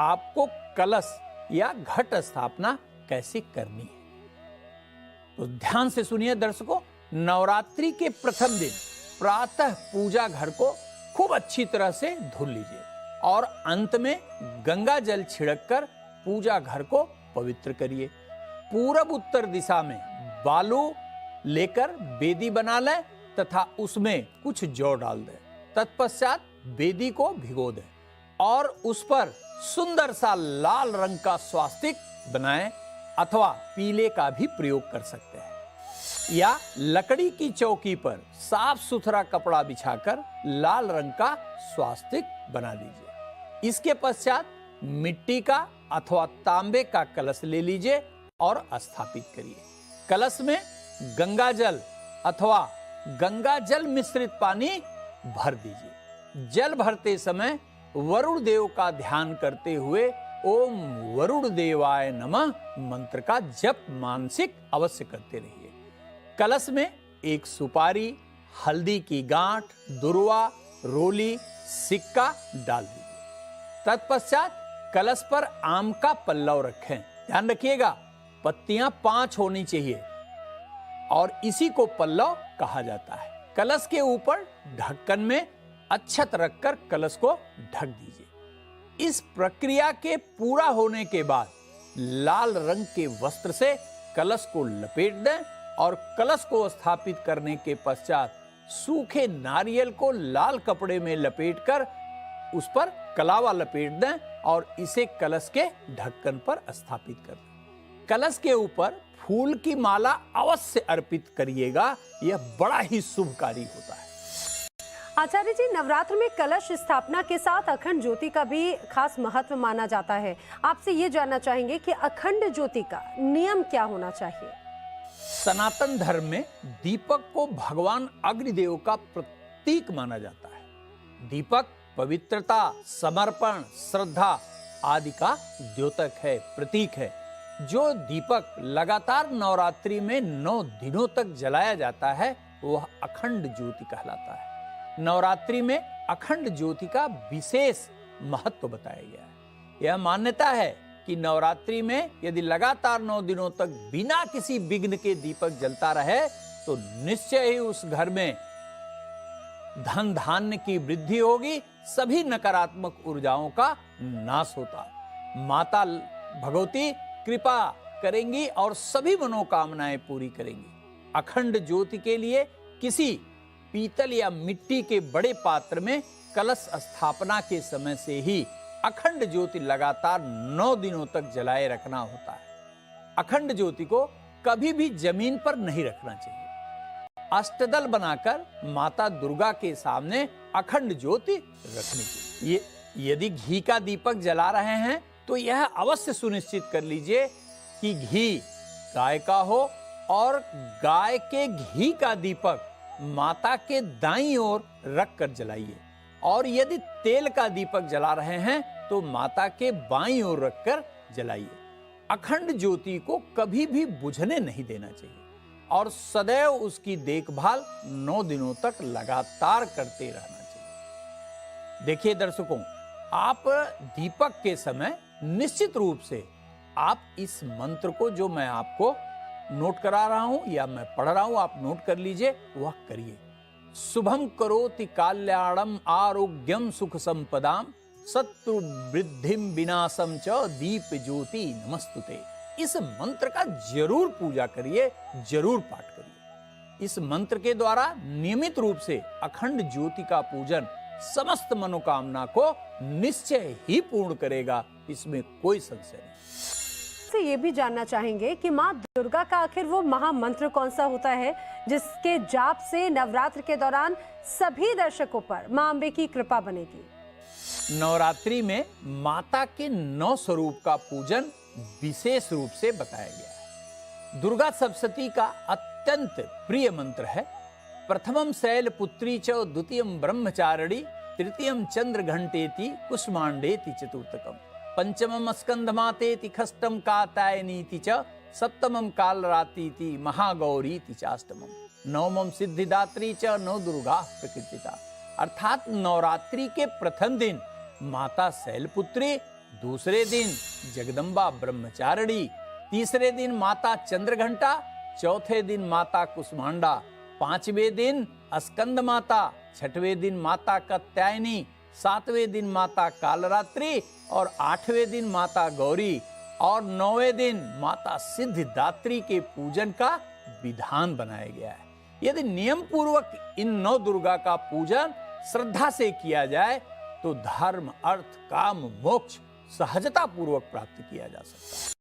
आपको कलश या घट स्थापना कैसे करनी है। तो ध्यान से सुनिए दर्शकों, नवरात्रि के प्रथम दिन प्रातः पूजा घर को खूब अच्छी तरह से धुल लीजिए और अंत में गंगा जल छिड़ककर पूजा घर को पवित्र करिए। पूरब उत्तर दिशा में बालू लेकर बेदी बना लें तथा उसमें कुछ जौ डाल दें। तत्पश्चात बेदी को भिगो दें और उस पर सुंदर सा लाल रंग का स्वास्तिक बनाएं अथवा पीले का भी प्रयोग कर सकते हैं, या लकड़ी की चौकी पर साफ सुथरा कपड़ा बिछाकर लाल रंग का स्वास्तिक बना लीजिए। इसके पश्चात मिट्टी का अथवा तांबे का कलश ले लीजिए और स्थापित करिए। कलश में गंगा जल अथवा गंगा जल मिश्रित पानी भर दीजिए। जल भरते समय वरुण देव का ध्यान करते हुए ओम वरुण देवाय नमः मंत्र का जप मानसिक अवश्य करते रहिए। कलश में एक सुपारी, हल्दी की गांठ, दुर्वा, रोली, सिक्का डाल दीजिए। तत्पश्चात कलश पर आम का पल्लव रखें। ध्यान रखिएगा, पत्तियां 5 होनी चाहिए और इसी को पल्लव कहा जाता है। कलश के ऊपर ढक्कन में अक्षत रखकर कलश को ढक दीजिए। इस प्रक्रिया के पूरा होने के बाद लाल रंग के वस्त्र से कलश को लपेट दें और कलश को स्थापित करने के पश्चात सूखे नारियल को लाल कपड़े में लपेटकर उस पर कलावा लपेट दें और इसे कलश के ढक्कन पर स्थापित कर दें। कलश के ऊपर फूल की माला अवश्य अर्पित करिएगा, यह बड़ा ही शुभकारी होता है। आचार्य जी, नवरात्र में कलश स्थापना के साथ अखंड ज्योति का भी खास महत्व माना जाता है। आपसे ये जानना चाहेंगे कि अखंड ज्योति का नियम क्या होना चाहिए। सनातन धर्म में दीपक को भगवान अग्निदेव का प्रतीक माना जाता है। दीपक पवित्रता, समर्पण, श्रद्धा आदि का द्योतक है, प्रतीक है। जो दीपक लगातार नवरात्रि में 9 दिनों तक जलाया जाता है वह अखंड ज्योति कहलाता है। नवरात्रि में अखंड ज्योति का विशेष महत्व बताया गया है। यह मान्यता है कि नवरात्रि में यदि लगातार 9 दिनों तक बिना किसी विघ्न के दीपक जलता रहे तो निश्चय ही उस घर में धन धान्य की वृद्धि होगी, सभी नकारात्मक ऊर्जाओं का नाश होता। माता भगवती कृपा करेंगी और सभी मनोकामनाएं पूरी करेंगी। अखंड ज्योति के लिए किसी पीतल या मिट्टी के बड़े पात्र में कलश स्थापना के समय से ही अखंड ज्योति लगातार 9 दिनों तक जलाए रखना होता है। अखंड ज्योति को कभी भी जमीन पर नहीं रखना चाहिए। अष्टदल बनाकर माता दुर्गा के सामने अखंड ज्योति रखनी चाहिए। यदि घी का दीपक जला रहे हैं तो यह अवश्य सुनिश्चित कर लीजिए कि घी गाय का हो और गाय के घी का दीपक माता के दाईं ओर रख कर जलाइए, और यदि तेल का दीपक जला रहे हैं तो माता के बाईं ओर रखकर जलाइए। अखंड ज्योति को कभी भी बुझने नहीं देना चाहिए और सदैव उसकी देखभाल 9 दिनों तक लगातार करते रहना चाहिए। देखिए दर्शकों, आप दीपक के समय निश्चित रूप से आप इस मंत्र को जो मैं आपको नोट करा रहा हूं या मैं पढ़ रहा हूं, आप नोट कर लीजिए, वह करिए। शुभम करोति कल्याणम आरोग्यम सुख संपदाम शत्रु वृद्धिम विनाशम च दीप ज्योति नमस्तुते। इस मंत्र का जरूर पूजा करिए, जरूर पाठ करिए। इस मंत्र के द्वारा नियमित रूप से अखंड ज्योति का पूजन समस्त मनोकामना को निश्चय ही पूर्ण करेगा, इसमें कोई संशय नहीं। से ये भी जानना चाहेंगे कि माँ दुर्गा का आखिर वो महामंत्र कौन सा होता है जिसके जाप से नवरात्र के दौरान सभी दर्शकों पर माँ अम्बे की कृपा बनेगी। नवरात्रि में माता के 9 स्वरूप का पूजन विशेष रूप से बताया गया है। दुर्गा सप्तशती का अत्यंत प्रिय मंत्र है। प्रथमम शैलपुत्री च द्वितीयम ब्रह्मचारिणी तृतीयम चंद्र घंटेति कुष्मांडेति चतुर्थकम पंचमम स्कंधमातेति खष्टम कात्यायनीति च सप्तमम कालरात्रीति महागौरीति चाष्टमम नवमम सिद्धिदात्री च नवदुर्गा प्रकृतिता। अर्थात नवरात्रि के प्रथम दिन माता शैलपुत्री, दूसरे दिन जगदम्बा ब्रह्मचारिणी, तीसरे दिन माता चंद्रघंटा, चौथे दिन माता कुष्मांडा, पांचवें दिन स्कंद माता, छठवें दिन माता कात्यायनी, सातवें दिन माता कालरात्रि और आठवें दिन माता गौरी और नौवें दिन माता सिद्धिदात्री के पूजन का विधान बनाया गया है। यदि नियम पूर्वक इन 9 दुर्गा का पूजन श्रद्धा से किया जाए तो धर्म, अर्थ, काम, मोक्ष सहजता पूर्वक प्राप्त किया जा सकता है।